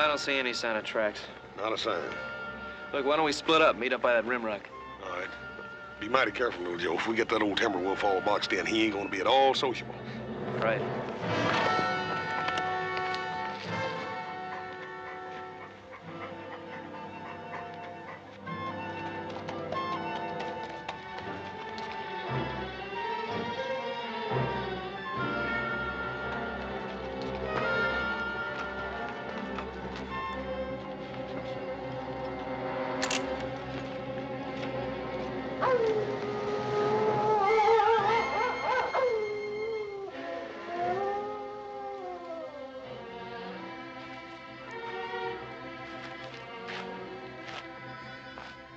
I don't see any sign of tracks. Not a sign. Look, why don't we split up, meet up by that rim rock? All right. Be mighty careful, little Joe. If we get that old timber wolf all boxed in, he ain't gonna be at all sociable. Right.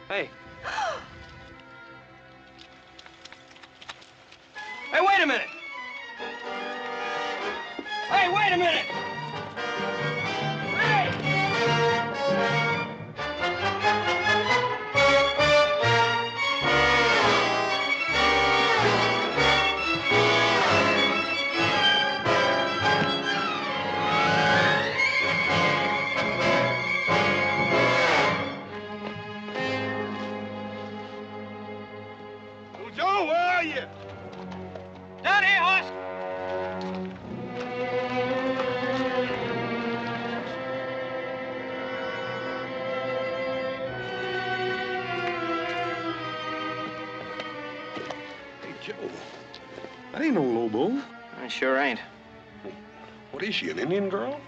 Hey. Hey, wait a minute! Hey, wait a minute! Little Joe, where are you? Down here, horse! Hey, Joe. That ain't no Lobo. I sure ain't. What is she, an Indian girl?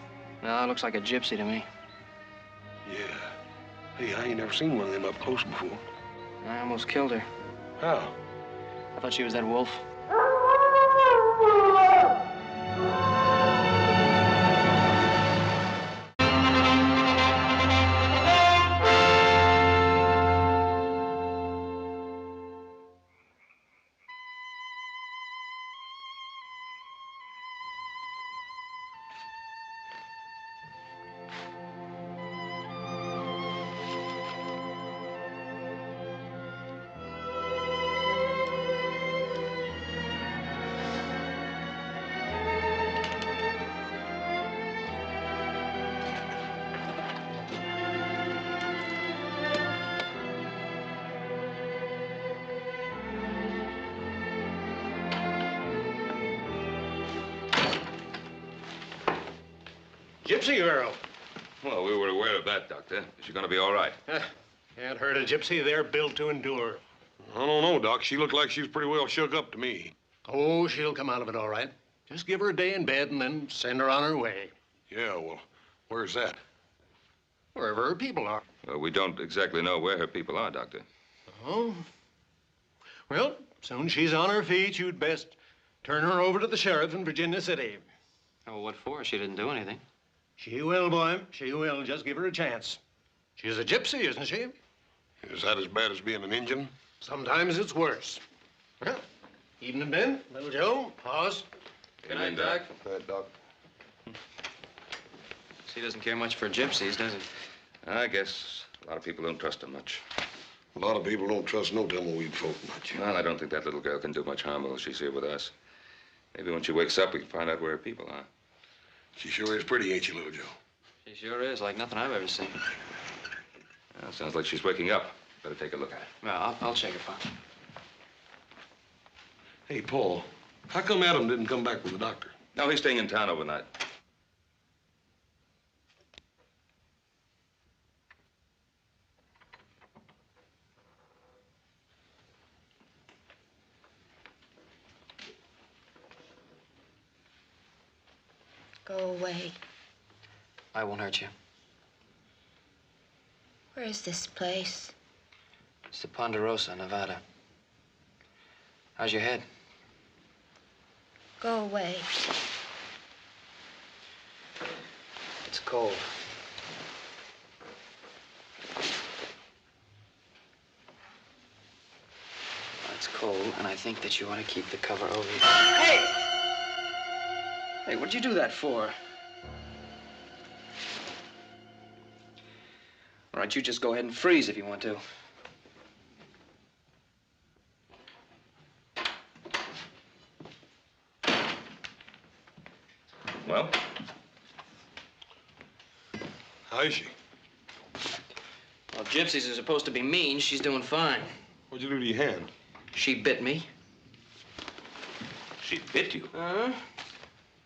No, it looks like a gypsy to me. Yeah. Hey, I ain't never seen one of them up close before. I almost killed her. How? I thought she was that wolf. Gypsy girl. Well, we were aware of that, Doctor. Is she going to be all right? Can't hurt a gypsy. They're built to endure. I don't know, Doc. She looked like she was pretty well shook up to me. Oh, she'll come out of it all right. Just give her a day in bed and then send her on her way. Yeah, well, where's that? Wherever her people are. Well, we don't exactly know where her people are, Doctor. Oh. Well, soon she's on her feet, you'd best turn her over to the sheriff in Virginia City. Oh, what for? She didn't do anything. She will, boy. She will. Just give her a chance. She's a gypsy, isn't she? Is that as bad as being an Indian? Sometimes it's worse. Well, evening, Ben. Little Joe, pause. Good night, Doc. Good night, Doc. He doesn't care much for gypsies, does he? I guess a lot of people don't trust her much. A lot of people don't trust no tumbleweed folk much. Well, I don't think that little girl can do much harm while she's here with us. Maybe when she wakes up, we can find out where her people are. She sure is pretty, ain't she, little Joe? She sure is, like nothing I've ever seen. Well, sounds like she's waking up. Better take a look at her. Well, I'll check it, Pop. Hey, Paul, how come Adam didn't come back with the doctor? No, he's staying in town overnight. Go away. I won't hurt you. Where is this place? It's the Ponderosa, Nevada. How's your head? Go away. It's cold. It's cold, and I think that you want to keep the cover over you. Hey! Hey, what'd you do that for? All right, you just go ahead and freeze if you want to. Well? How is she? Well, gypsies are supposed to be mean. She's doing fine. What'd you do to your hand? She bit me. She bit you. Huh?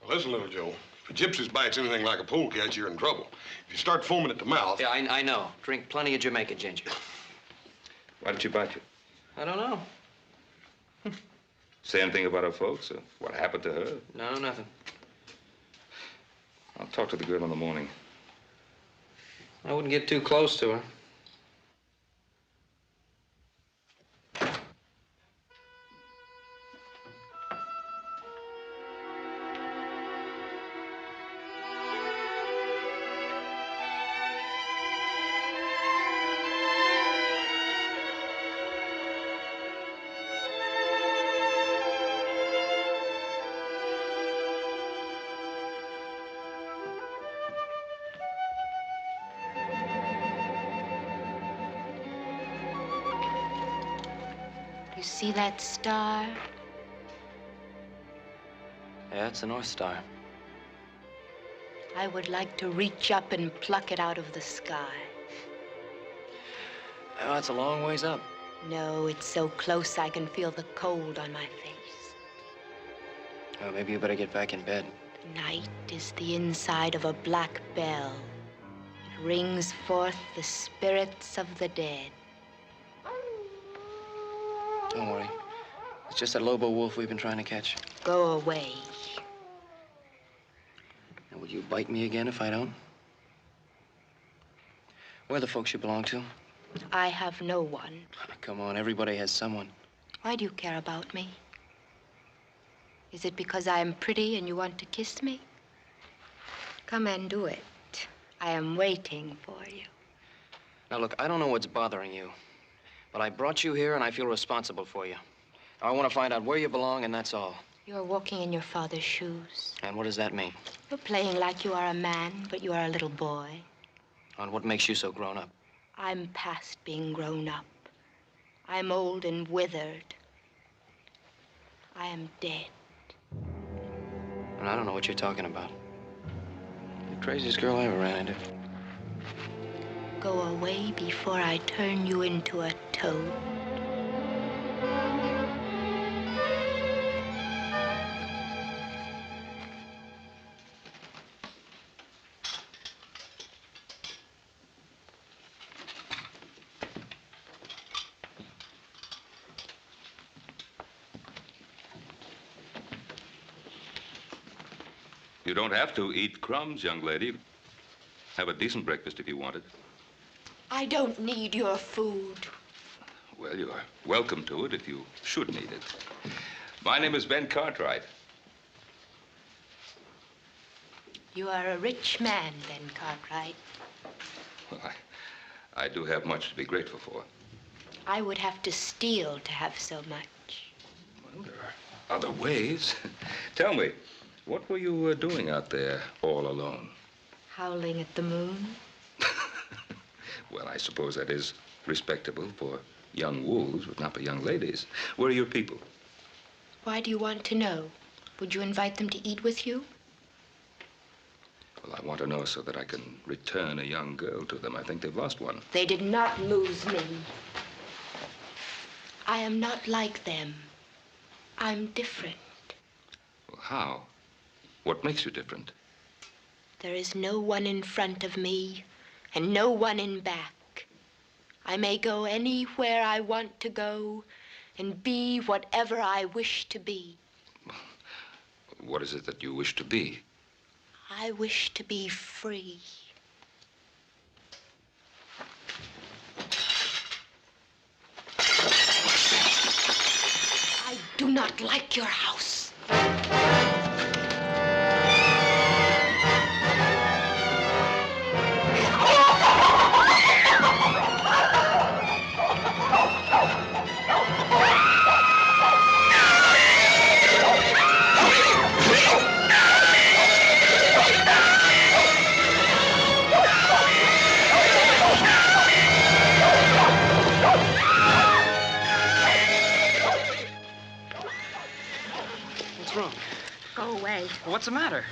Well, listen, little Joe. If a gypsy bites anything like a polecat, you're in trouble. If you start foaming at the mouth... Yeah, I know. Drink plenty of Jamaica ginger. Why did she bite you? I don't know. Say anything about her folks or what happened to her? No, nothing. I'll talk to the girl in the morning. I wouldn't get too close to her. You see that star? Yeah, it's the North Star. I would like to reach up and pluck it out of the sky. Oh, that's a long ways up. No, it's so close I can feel the cold on my face. Oh, maybe you better get back in bed. Night is the inside of a black bell. It rings forth the spirits of the dead. Don't worry. It's just that Lobo wolf we've been trying to catch. Go away. And will you bite me again if I don't? Where are the folks you belong to? I have no one. Come on, everybody has someone. Why do you care about me? Is it because I am pretty and you want to kiss me? Come and do it. I am waiting for you. Now, look, I don't know what's bothering you, but I brought you here and I feel responsible for you. I want to find out where you belong, and that's all. You're walking in your father's shoes. And what does that mean? You're playing like you are a man, but you are a little boy. On what makes you so grown up? I'm past being grown up. I'm old and withered. I am dead. And I don't know what you're talking about. You're the craziest girl I ever ran into. Go away before I turn you into a toad. You don't have to eat crumbs, young lady. Have a decent breakfast if you want it. I don't need your food. Well, you are welcome to it if you should need it. My name is Ben Cartwright. You are a rich man, Ben Cartwright. Well, I do have much to be grateful for. I would have to steal to have so much. Well, there are other ways. Tell me, what were you doing out there all alone? Howling at the moon. Well, I suppose that is respectable for young wolves, but not for young ladies. Where are your people? Why do you want to know? Would you invite them to eat with you? Well, I want to know so that I can return a young girl to them. I think they've lost one. They did not lose me. I am not like them. I'm different. Well, how? What makes you different? There is no one in front of me and no one in back. I may go anywhere I want to go and be whatever I wish to be. What is it that you wish to be? I wish to be free. I do not like your house. What's wrong? Go away. What's the matter?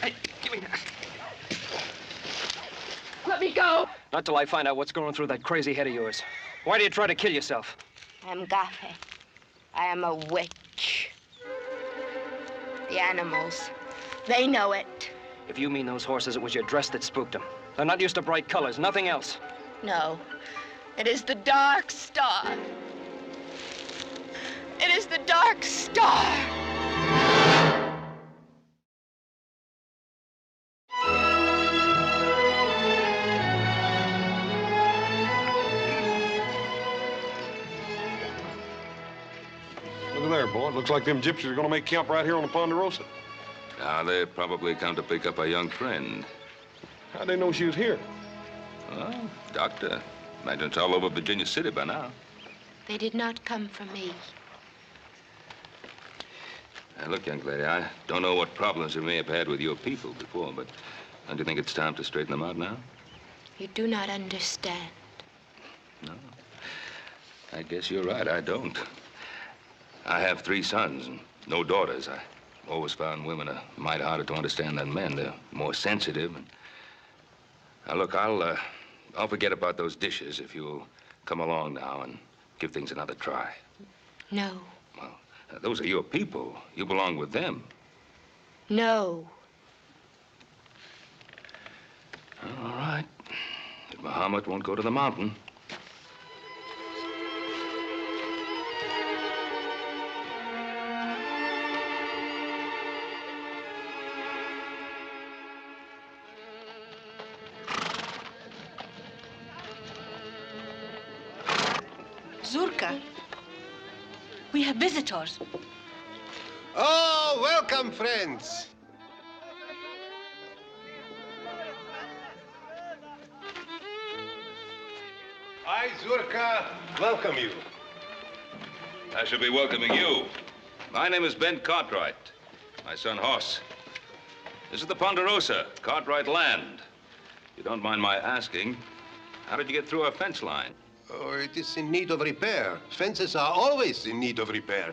Hey, give me that. me go. Not till I find out what's going through that crazy head of yours. Why do you try to kill yourself? I'm Gafe. I am a witch. The animals, they know it. If you mean those horses, it was your dress that spooked them. They're not used to bright colors, nothing else. No, it is the dark star. It is the dark star. Look at there, boy. It looks like them gypsies are gonna make camp right here on the Ponderosa. Now, they probably come to pick up a young friend. How'd they know she was here? Well, doctor, imagine it's all over Virginia City by now. They did not come for me. Now, look, young lady, I don't know what problems you may have had with your people before, but don't you think it's time to straighten them out now? You do not understand. No. I guess you're right, I don't. I have 3 sons and no daughters. I always found women a mite harder to understand than men. They're more sensitive. And... Now, look, I'll forget about those dishes if you'll come along now and give things another try. No. Well, those are your people. You belong with them. No. All right. If Muhammad won't go to the mountain. Zurka, we have visitors. Oh, welcome, friends. I, Zurka, welcome you. I shall be welcoming you. My name is Ben Cartwright. My son, Hoss. This is the Ponderosa, Cartwright land. If you don't mind my asking, how did you get through our fence line? Oh, it is in need of repair. Fences are always in need of repair.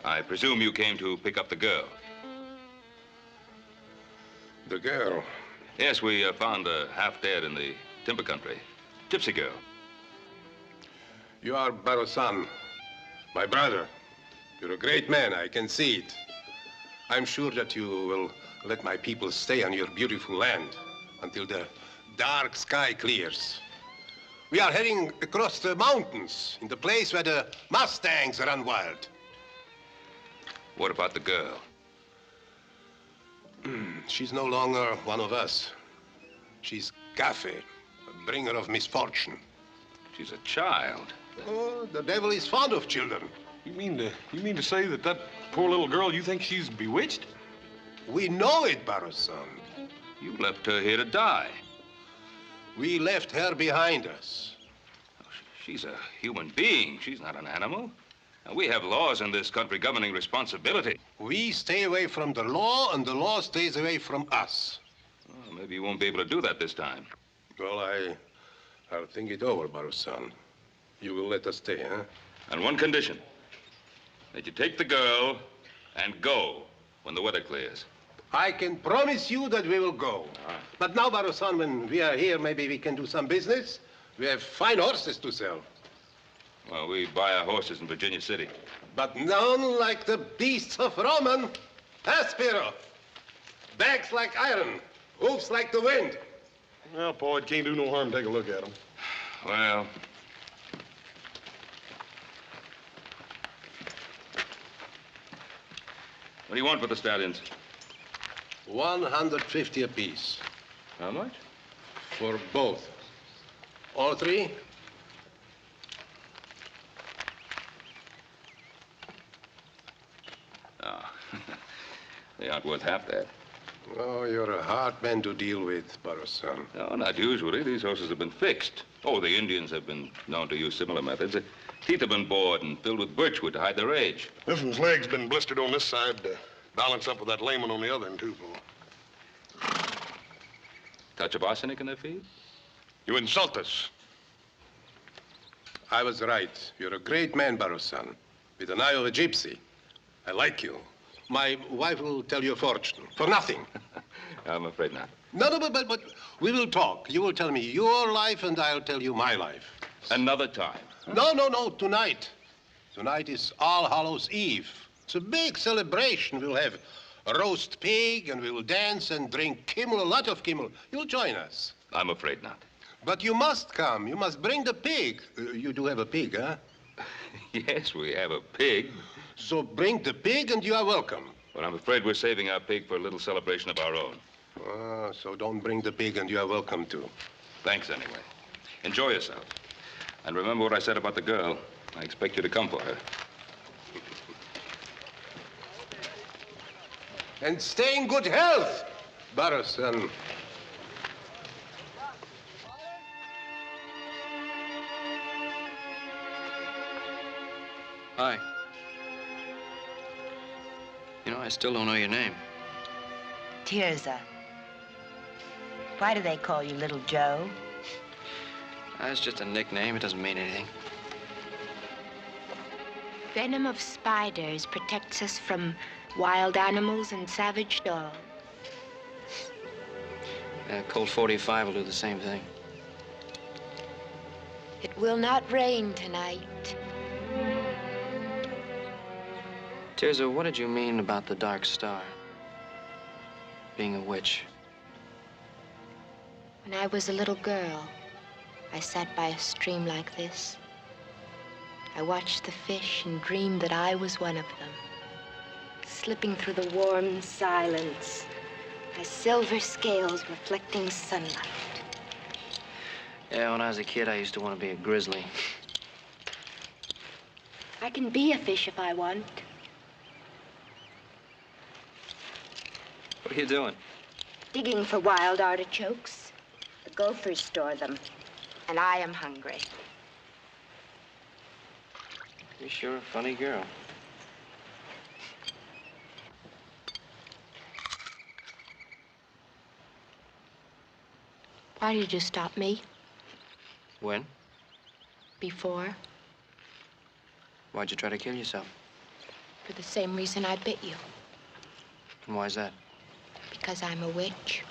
I presume you came to pick up the girl. The girl. Yes, we found her half dead in the timber country. Gypsy girl. You are Barosan, my brother. You're a great man, I can see it. I'm sure that you will let my people stay on your beautiful land until the dark sky clears. We are heading across the mountains in the place where the Mustangs run wild. What about the girl? She's no longer one of us. She's Gafe, a bringer of misfortune. She's a child. Oh, the devil is fond of children. You mean to say that poor little girl, you think she's bewitched? We know it, Barosan. You left her here to die. We left her behind us. She's a human being. She's not an animal. Now, we have laws in this country governing responsibility. We stay away from the law, and the law stays away from us. Well, maybe you won't be able to do that this time. Well, I'll think it over, Barosan. You will let us stay, huh? On one condition. That you take the girl and go when the weather clears. I can promise you that we will go. But now, Barosan, when we are here, maybe we can do some business. We have fine horses to sell. Well, we buy our horses in Virginia City. But none like the beasts of Roman. Aspiro. Backs like iron. Hoofs like the wind. Well, Paul, it can't do no harm to take a look at them. Well... What do you want for the stallions? 150 apiece. How much? For both. All 3? No. They aren't worth half that. Oh, you're a hard man to deal with, Barosan. No, not usually. These horses have been fixed. Oh, the Indians have been known to use similar methods. The teeth have been bored and filled with birchwood to hide their age. This one's leg's been blistered on this side to balance up with that lame one on the other one, too, Paul. Touch of arsenic in their feet? You insult us. I was right. You're a great man, Barosan, with an eye of a gypsy. I like you. My wife will tell you a fortune. For nothing. I'm afraid not. No, but we will talk. You will tell me your life, and I'll tell you my life. Another time. No, tonight. Tonight is All Hallows Eve. It's a big celebration. We'll have a roast pig, and we will dance and drink Kimmel, a lot of Kimmel. You'll join us. I'm afraid not. But you must come. You must bring the pig. You do have a pig, huh? Yes, we have a pig. So bring the pig, and you are welcome. But I'm afraid we're saving our pig for a little celebration of our own. So don't bring the pig, and you are welcome to. Thanks anyway. Enjoy yourself. And remember what I said about the girl. I expect you to come for her. And stay in good health, Barrow-son. Hi. You know, I still don't know your name. Tirza. Why do they call you Little Joe? That's just a nickname. It doesn't mean anything. Venom of spiders protects us from wild animals and savage dogs. Colt 45 will do the same thing. It will not rain tonight. Tirza, what did you mean about the Dark Star? Being a witch. When I was a little girl, I sat by a stream like this. I watched the fish and dreamed that I was one of them, slipping through the warm silence, my silver scales reflecting sunlight. Yeah, when I was a kid, I used to want to be a grizzly. I can be a fish if I want. What are you doing? Digging for wild artichokes. The gophers store them, and I am hungry. You're sure a funny girl. Why did you stop me When? before? Why'd you try to kill yourself? For the same reason I bit you. And why's that? Because I'm a witch.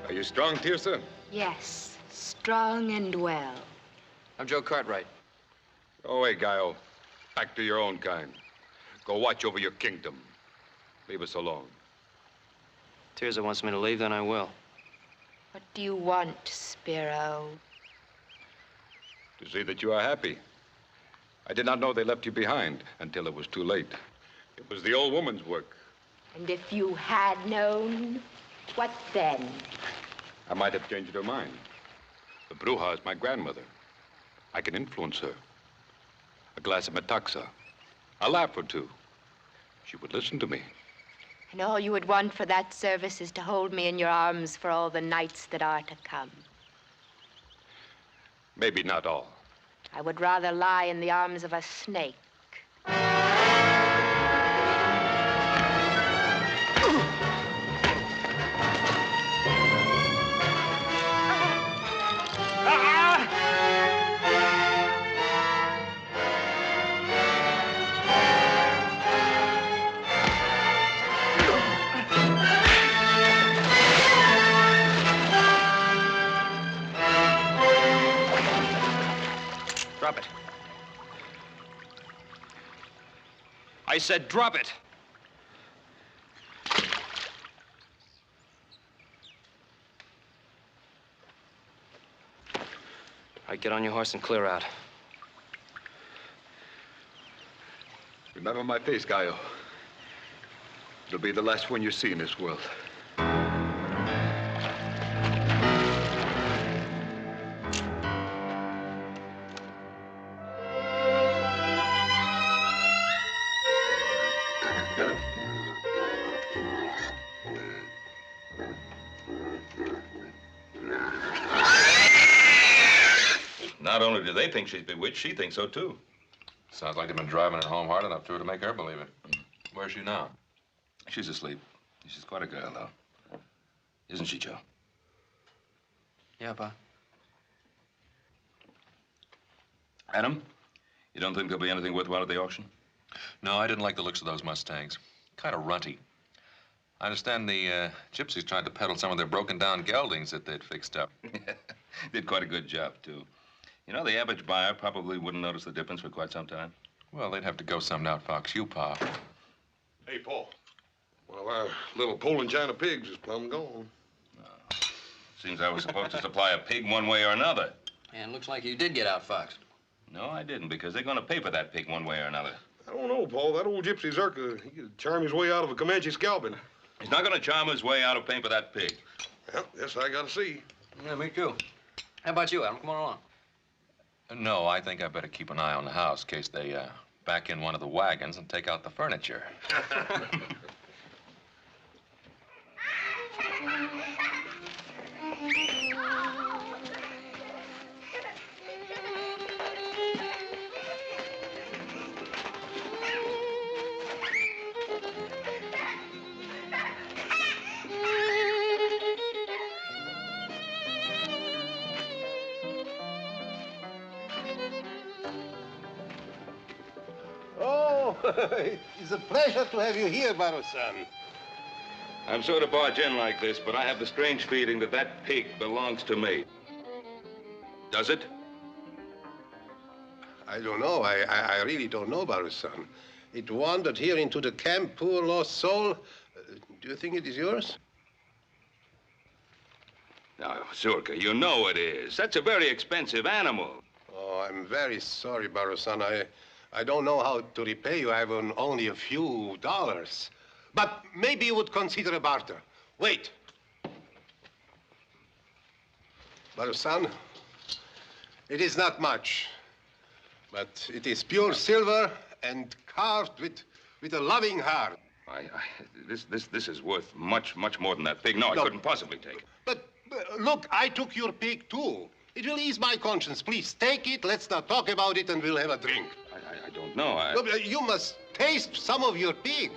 Are you strong, Tirza? Yes, strong and well. I'm Joe Cartwright. Go away, Guile. Back to your own kind. Go watch over your kingdom. Leave us alone. Tirza wants me to leave, then I will. What do you want, Spiro? To see that you are happy. I did not know they left you behind until it was too late. It was the old woman's work. And if you had known, what then? I might have changed her mind. The Bruja is my grandmother. I can influence her. A glass of metaxa. A laugh or two. She would listen to me. And all you would want for that service is to hold me in your arms for all the nights that are to come. Maybe not all. I would rather lie in the arms of a snake. Drop it. I said drop it. All right, get on your horse and clear out. Remember my face, Gallo. It'll be the last one you see in this world. Not only do they think she's bewitched, she thinks so too. Sounds like they've been driving it home hard enough to her to make her believe it. Where's she now? She's asleep. She's quite a girl, though. Isn't she, Joe? Yeah, Pa. Adam, you don't think there'll be anything worthwhile at the auction? No, I didn't like the looks of those Mustangs. Kind of runty. I understand the gypsies tried to peddle some of their broken-down geldings that they'd fixed up. Did quite a good job, too. You know, the average buyer probably wouldn't notice the difference for quite some time. Well, they'd have to go some out, Fox. You, Pa. Hey, Paul. One of our little Poland China pigs is plumb gone. Seems I was supposed to supply a pig one way or another. And looks like you did get out, Fox. No, I didn't, because they're going to pay for that pig one way or another. I don't know, Paul. That old gypsy Zerka, he could charm his way out of a Comanche scalping. He's not going to charm his way out of paying for that pig. Well, yes, I gotta see. Yeah, me too. How about you, Adam? Come on along. No, I think I better keep an eye on the house in case they back in one of the wagons and take out the furniture. Oh, it's a pleasure to have you here, Baro-san. I'm sorry to barge in like this, but I have the strange feeling that that pig belongs to me. Does it? I don't know. I really don't know, Baro-san. It wandered here into the camp, poor lost soul. Do you think it is yours? Now, Zurka, you know it is. That's a very expensive animal. Oh, I'm very sorry, Baro-san. I don't know how to repay you. I have only a few dollars. But maybe you would consider a barter. Wait. Baro-san, it is not much, but it is pure silver and carved with a loving heart. This is worth much more than that pig. No, I couldn't possibly take it. But look, I took your pig too. It will ease my conscience. Please take it. Let's not talk about it, and we'll have a drink. I don't know. Look, you must taste some of your pig.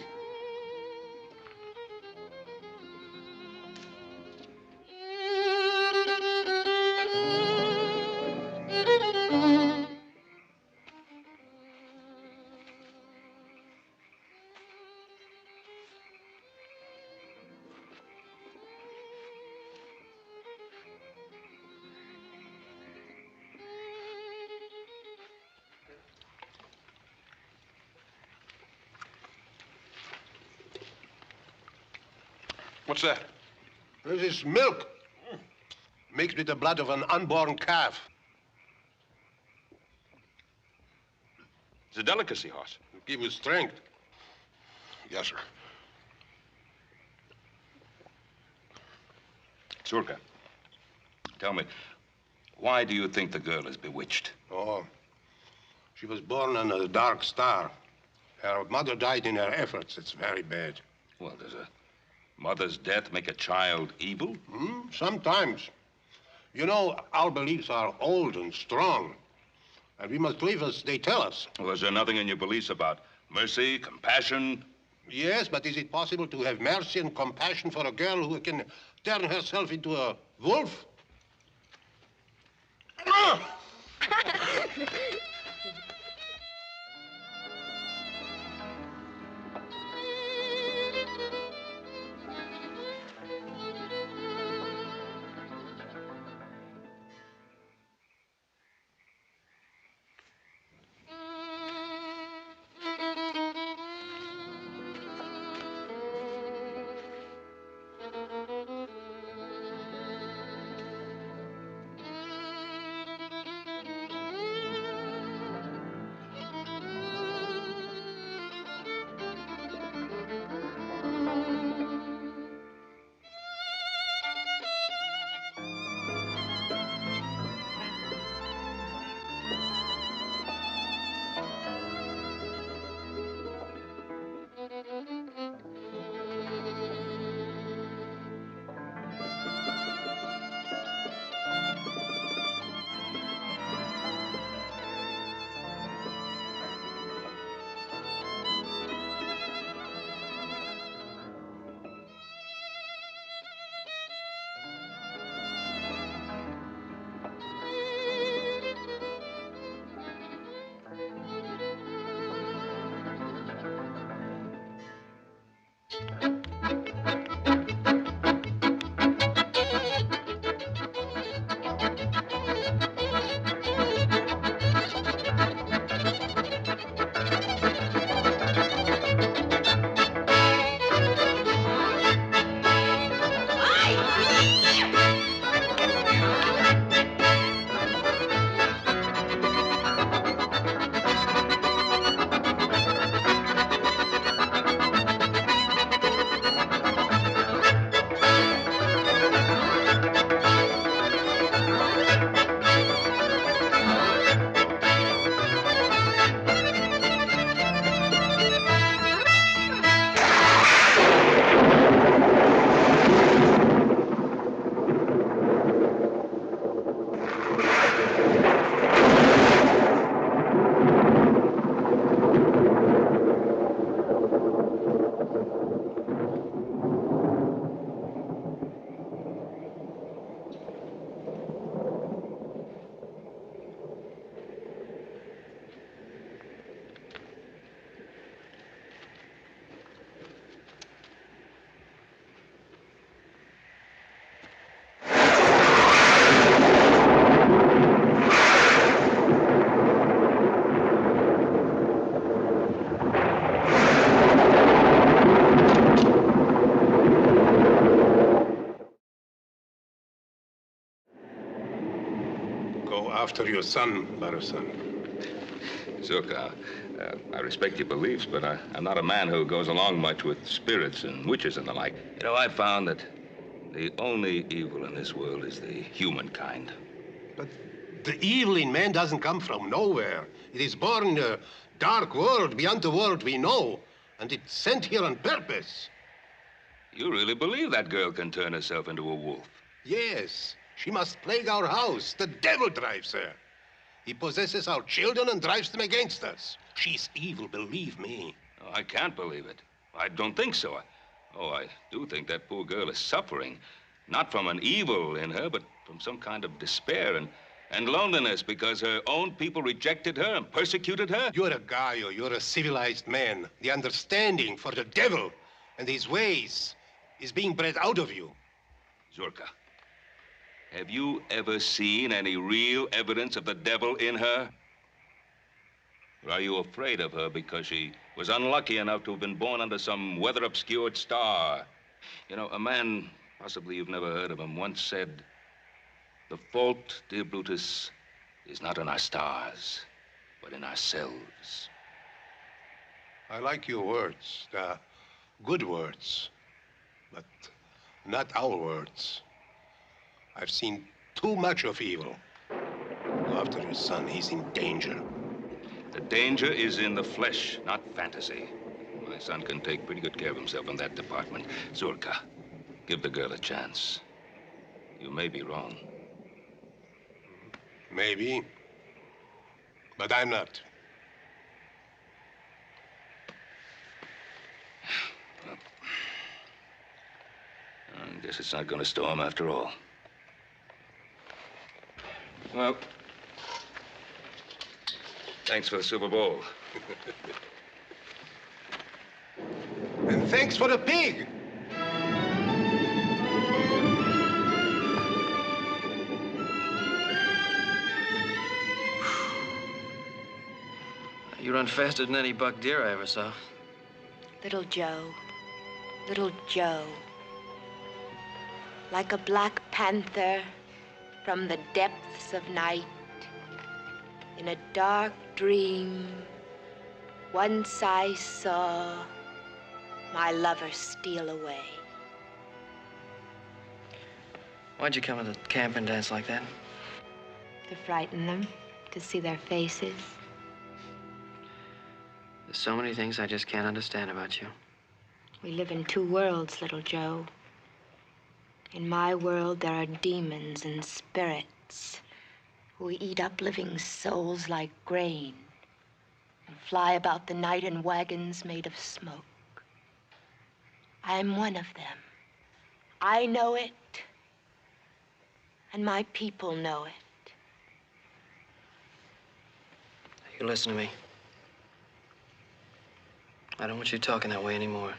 What's that? This is milk mixed with the blood of an unborn calf. It's a delicacy, horse. Give you strength. Yes, sir. Zurka, tell me, why do you think the girl is bewitched? Oh, she was born on a dark star. Her mother died in her efforts. It's very bad. Well, does a mother's death make a child evil? Sometimes. You know, our beliefs are old and strong, and we must live as they tell us. Well, is there nothing in your beliefs about mercy, compassion? Yes, but is it possible to have mercy and compassion for a girl who can turn herself into a wolf? After your son, Baro-san. Zurka, I respect your beliefs, but I'm not a man who goes along much with spirits and witches and the like. You know, I've found that the only evil in this world is the humankind. But the evil in man doesn't come from nowhere. It is born in a dark world beyond the world we know, and it's sent here on purpose. You really believe that girl can turn herself into a wolf? Yes, she must plague our house. The devil drives her. He possesses our children and drives them against us. She's evil, believe me. Oh, I can't believe it. I don't think so. I do think that poor girl is suffering, not from an evil in her, but from some kind of despair and loneliness because her own people rejected her and persecuted her. You're a Gaio. You're a civilized man. The understanding for the devil and his ways is being bred out of you. Zurka, have you ever seen any real evidence of the devil in her? Or are you afraid of her because she was unlucky enough to have been born under some weather-obscured star? You know, a man, possibly you've never heard of him, once said, "The fault, dear Brutus, is not in our stars, but in ourselves." I like your words. They're good words, but not our words. I've seen too much of evil. Go after your son. He's in danger. The danger is in the flesh, not fantasy. My son can take pretty good care of himself in that department. Zurka, give the girl a chance. You may be wrong. Maybe, but I'm not. I guess it's not going to storm after all. Well, thanks for the Super Bowl. And thanks for the pig. You run faster than any buck deer I ever saw. Little Joe, little Joe. Like a black panther from the depths of night, in a dark dream, once I saw my lover steal away. Why'd you come to the camp and dance like that? To frighten them, to see their faces. There's so many things I just can't understand about you. We live in two worlds, little Joe. In my world, there are demons and spirits who eat up living souls like grain and fly about the night in wagons made of smoke. I'm one of them. I know it, and my people know it. You listen to me. I don't want you talking that way anymore.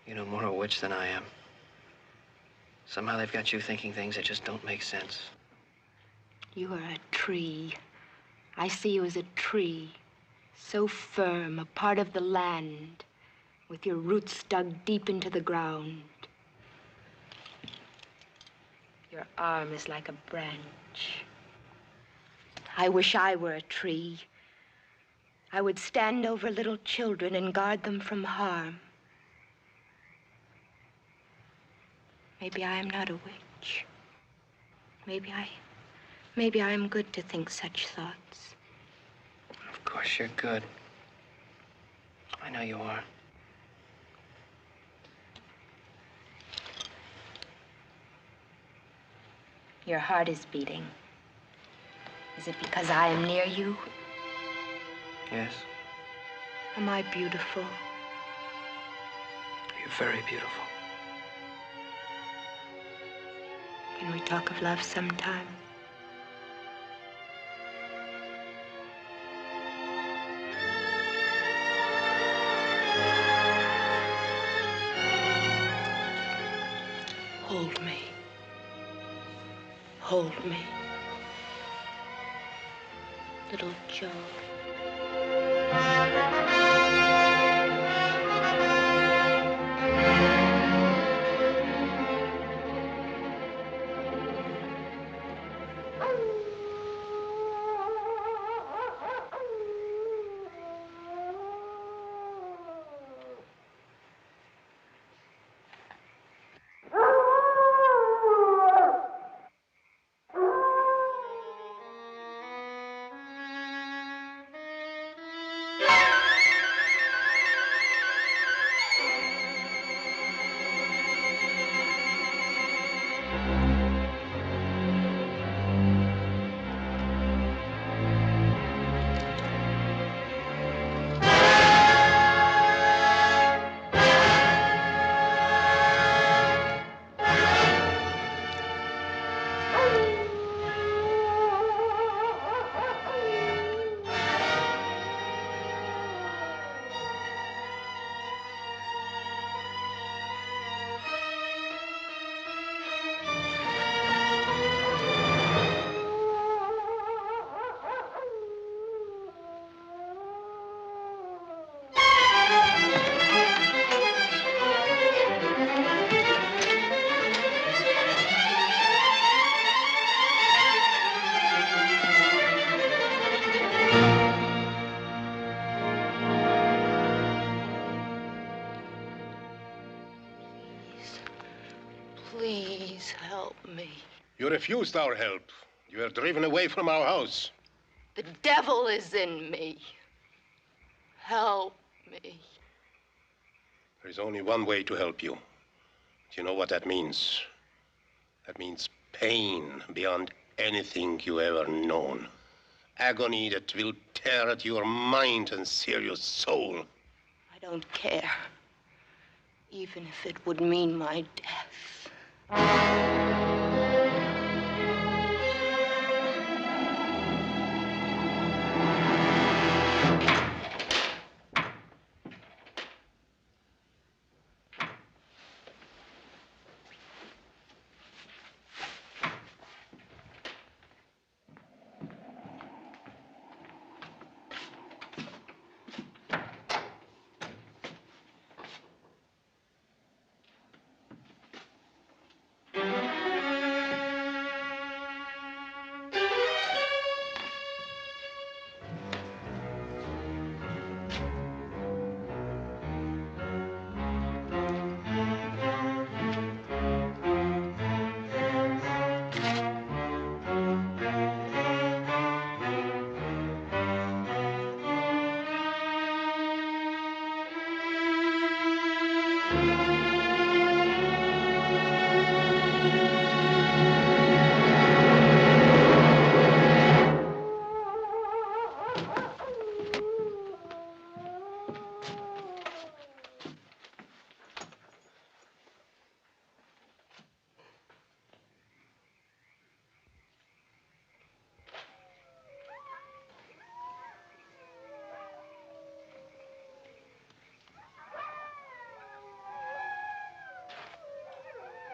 You know more of a witch than I am. Somehow they've got you thinking things that just don't make sense. You are a tree. I see you as a tree, so firm, a part of the land, with your roots dug deep into the ground. Your arm is like a branch. I wish I were a tree. I would stand over little children and guard them from harm. Maybe I am not a witch. Maybe I am good to think such thoughts. Of course you're good. I know you are. Your heart is beating. Is it because I am near you? Yes, Am I beautiful? you're very beautiful. Can we talk of love sometime? Hold me. Hold me. Little Joe. Please help me. You refused our help. You were driven away from our house. The devil is in me. Help me. There is only one way to help you. Do you know what that means? That means pain beyond anything you ever known. Agony that will tear at your mind and sear your soul. I don't care. Even if it would mean my death.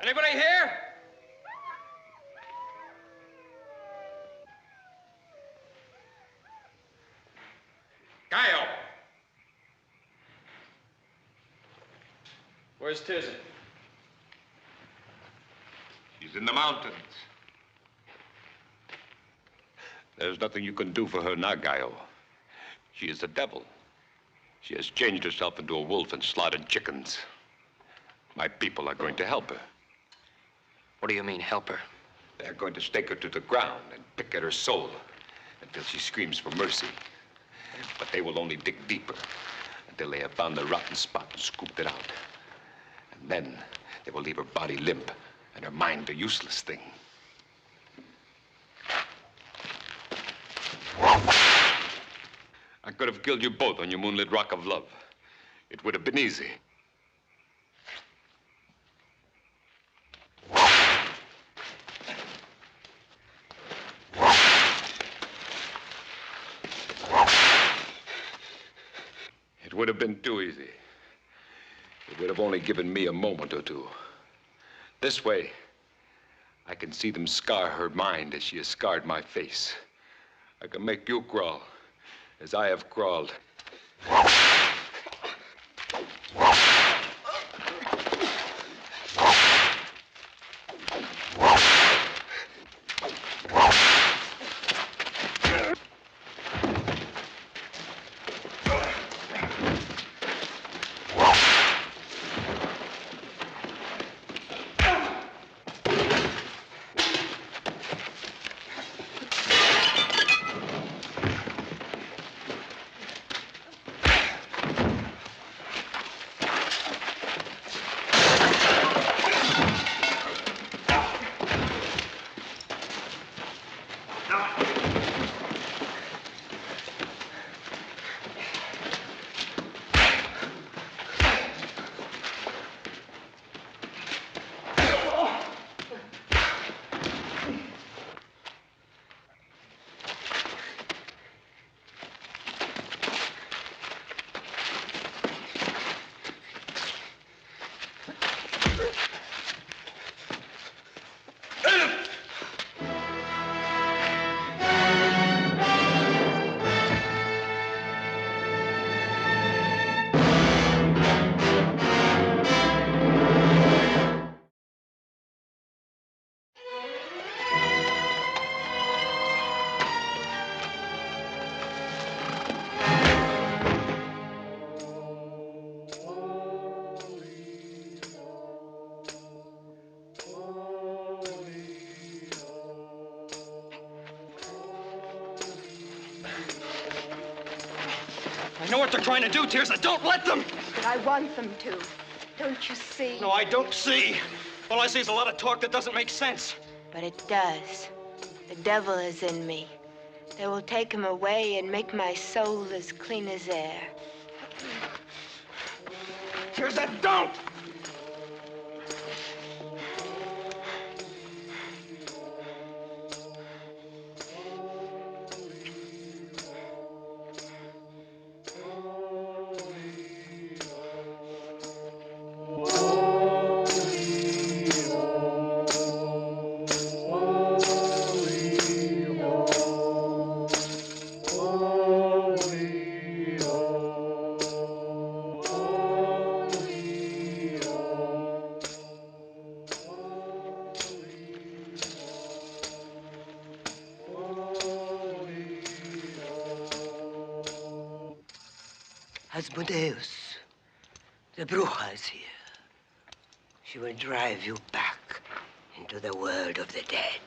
Anybody here? Gaio! Where's Tirzah? She's in the mountains. There's nothing you can do for her now, Gaio. She is the devil. She has changed herself into a wolf and slaughtered chickens. My people are going to help her. What do you mean, help her? They're going to stake her to the ground and pick at her soul until she screams for mercy. But they will only dig deeper until they have found the rotten spot and scooped it out. And then they will leave her body limp and her mind a useless thing. I could have killed you both on your moonlit rock of love. It would have been easy. It would have been too easy. It would have only given me a moment or two. This way, I can see them scar her mind as she has scarred my face. I can make you crawl as I have crawled. what they're trying to do, Tirza. Don't let them! But I want them to. Don't you see? No, I don't see. All I see is a lot of talk that doesn't make sense. But it does. The devil is in me. They will take him away and make my soul as clean as air. Tirza, don't! Asmodeus, the Bruja is here. She will drive you back into the world of the dead.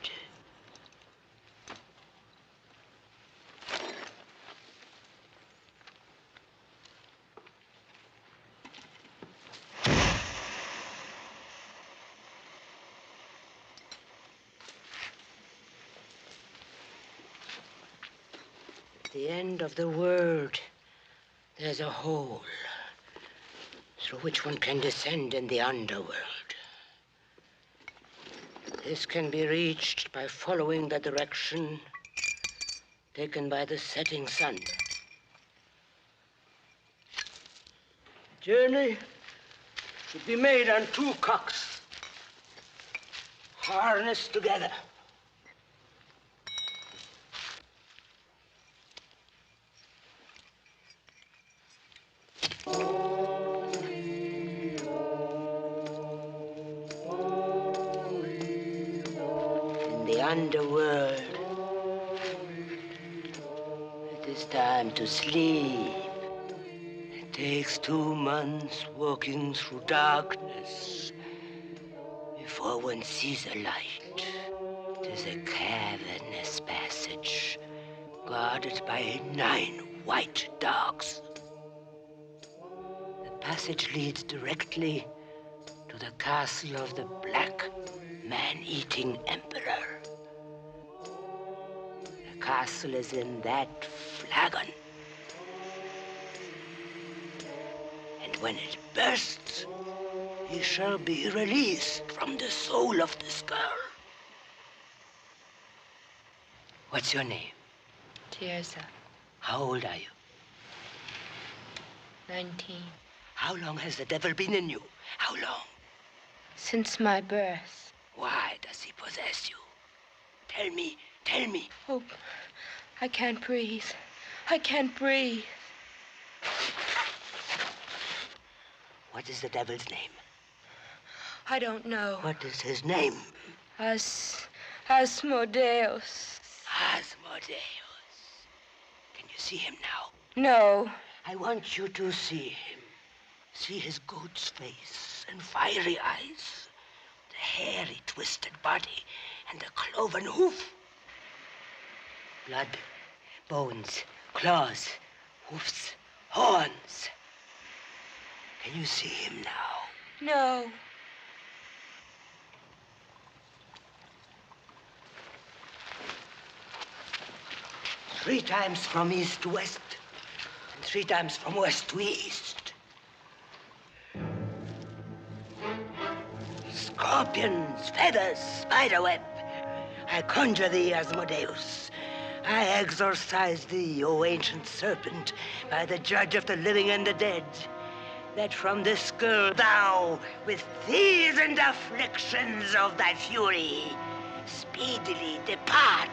At the end of the world, there's a hole through which one can descend in the underworld. This can be reached by following the direction taken by the setting sun. The journey should be made on 2 cocks, harnessed together. In the underworld, it is time to sleep. It takes 2 months walking through darkness before one sees a light. It is a cavernous passage guarded by 9 white dogs. The passage leads directly to the castle of the Black Man-Eating Emperor. The castle is in that flagon. And when it bursts, he shall be released from the soul of this girl. What's your name? Tirza, How old are you? 19. How long has the devil been in you? How long? Since my birth. Why does he possess you? Tell me, tell me. Oh, I can't breathe. I can't breathe. What is the devil's name? I don't know. What is his name? Asmodeus. Asmodeus. Can you see him now? No. I want you to see him. See his goat's face and fiery eyes, the hairy, twisted body, and the cloven hoof. Blood, bones, claws, hoofs, horns. Can you see him now? No. Three times from east to west, and 3 times from west to east. Scorpions, feathers, spiderweb. I conjure thee, Asmodeus. I exorcise thee, O ancient serpent, by the judge of the living and the dead, that from this girl thou, with fears and afflictions of thy fury, speedily depart.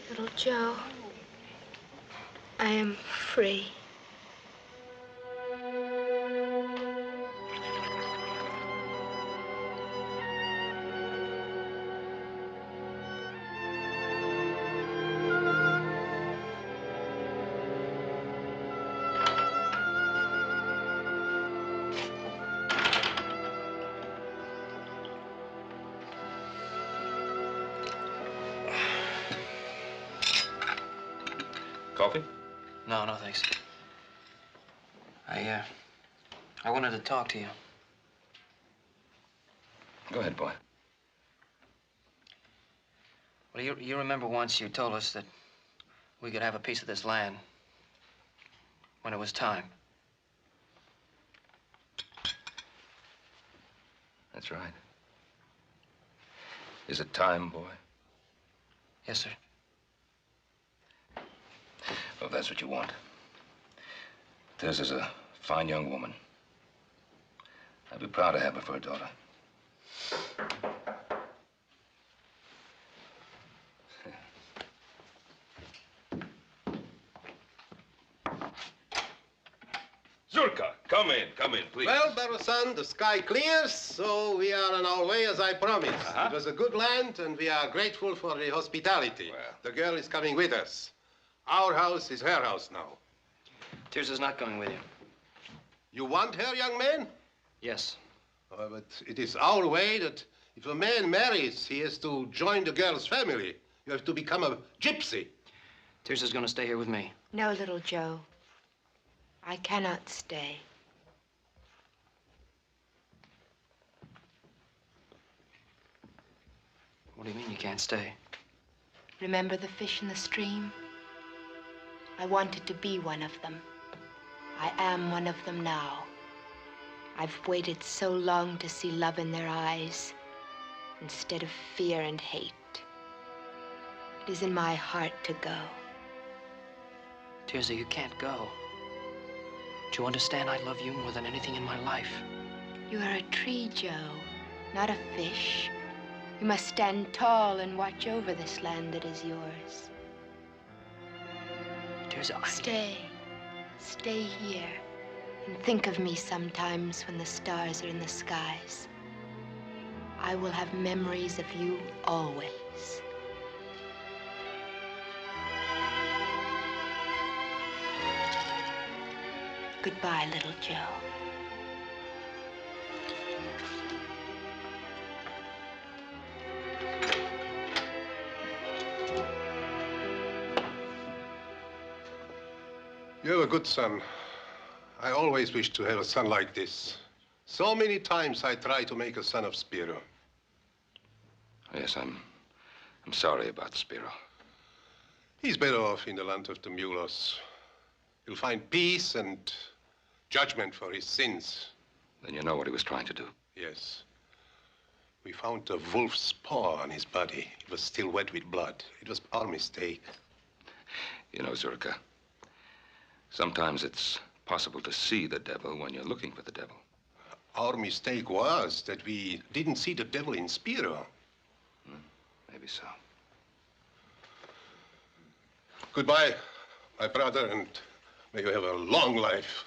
Little Joe, I am free. Coffee? No, no, thanks. I wanted to talk to you. Go ahead, boy. Well, you remember once you told us that we could have a piece of this land when it was time. That's right. Is it time, boy? Yes, sir. Well, if that's what you want. This is a fine young woman. I'd be proud to have her for a daughter. Zurka, come in, please. Well, Baro-san, the sky clears, so we are on our way as I promised. It was a good land, and we are grateful for the hospitality. Well. The girl is coming with us. Our house is her house now. Tirza's not going with you. You want her, young man? Yes. But it is our way that if a man marries, he has to join the girl's family. You have to become a gypsy. Tirza's going to stay here with me. No, little Joe. I cannot stay. What do you mean you can't stay? Remember the fish in the stream? I wanted to be one of them. I am one of them now. I've waited so long to see love in their eyes instead of fear and hate. It is in my heart to go. Tirza, you can't go. Do you understand I love you more than anything in my life? You are a tree, Joe, not a fish. You must stand tall and watch over this land that is yours. Tirza, Stay here and think of me sometimes when the stars are in the skies. I will have memories of you always. Goodbye, little Joe. You're a good son. I always wished to have a son like this. So many times I tried to make a son of Spiro. Yes, I'm sorry about Spiro. He's better off in the land of the Mulos. He'll find peace and judgment for his sins. Then you know what he was trying to do. Yes. We found a wolf's paw on his body. It was still wet with blood. It was our mistake. You know, Zurka, sometimes it's possible to see the devil when you're looking for the devil. Our mistake was that we didn't see the devil in Spiro. Maybe so. Goodbye, my brother, and may you have a long life.